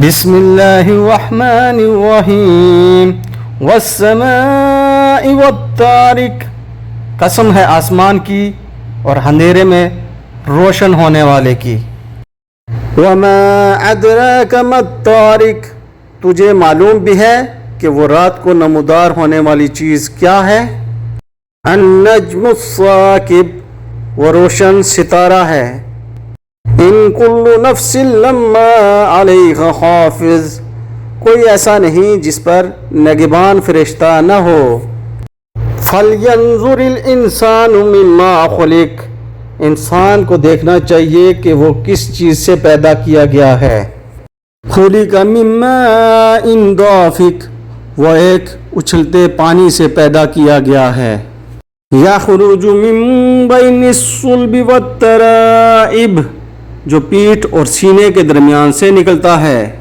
بسم اللہ الرحمن الرحیم والسماء والطارق، قسم ہے آسمان کی اور اندھیرے میں روشن ہونے والے کی۔ وما ادراک ما الطارق، تجھے معلوم بھی ہے کہ وہ رات کو نمودار ہونے والی چیز کیا ہے؟ النجم الثاقب، وہ روشن ستارہ ہے۔ ان کل نفس لما علیہ حافظ، کوئی ایسا نہیں جس پر نگہبان فرشتہ نہ ہو۔ فلینظر الانسان مما خلق، انسان کو دیکھنا چاہیے کہ وہ کس چیز سے پیدا کیا گیا ہے۔ خلق من ماء دافق، وہ ایک اچھلتے پانی سے پیدا کیا گیا ہے۔ یخرج من بین الصلب والترائب، جو پیٹھ اور سینے کے درمیان سے نکلتا ہے۔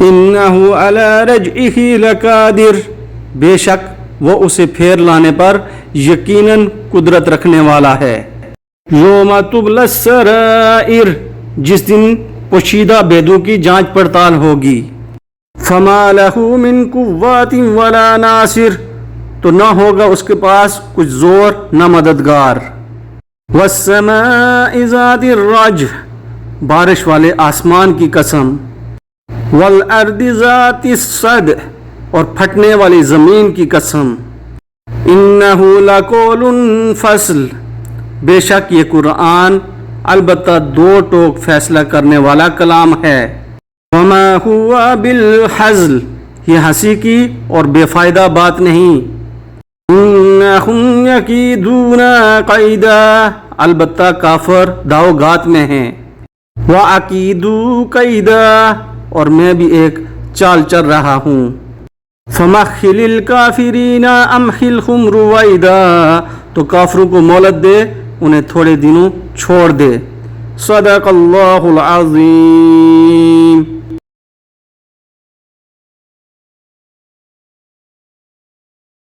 انہ علی رجعہ لقادر، بے شک وہ اسے پھیر لانے پر یقیناً قدرت رکھنے والا ہے۔ یوم تبلی السرائر، جس دن پوشیدہ بیدوں کی جانچ پڑتال ہوگی۔ فما لہ من قوت ولا ناصر، تو نہ ہوگا اس کے پاس کچھ زور نہ مددگار۔ والسماء ذات الرجع، بارش والے آسمان کی قسم۔ والارض ذات الصدع، اور پھٹنے والی زمین کی قسم۔ انہ لقول فصل، بے شک یہ قرآن البتہ دو ٹوک فیصلہ کرنے والا کلام ہے۔ وما ہوا بالحزل، یہ ہنسی کی اور بے فائدہ بات نہیں۔ انہم یکیدون قیدا، البتہ کافر داؤ گات میں ہیں۔ وَأَكِيدُ قَيْدًا، اور میں بھی ایک چال چل رہا ہوں۔ فَمَخِّلِ الْكَافِرِينَ أَمْحِلْهُمْ رُوَيْدًا، تو کافروں کو مہلت دے، انہیں تھوڑے دنوں چھوڑ دے۔ صدق اللہ العظیم۔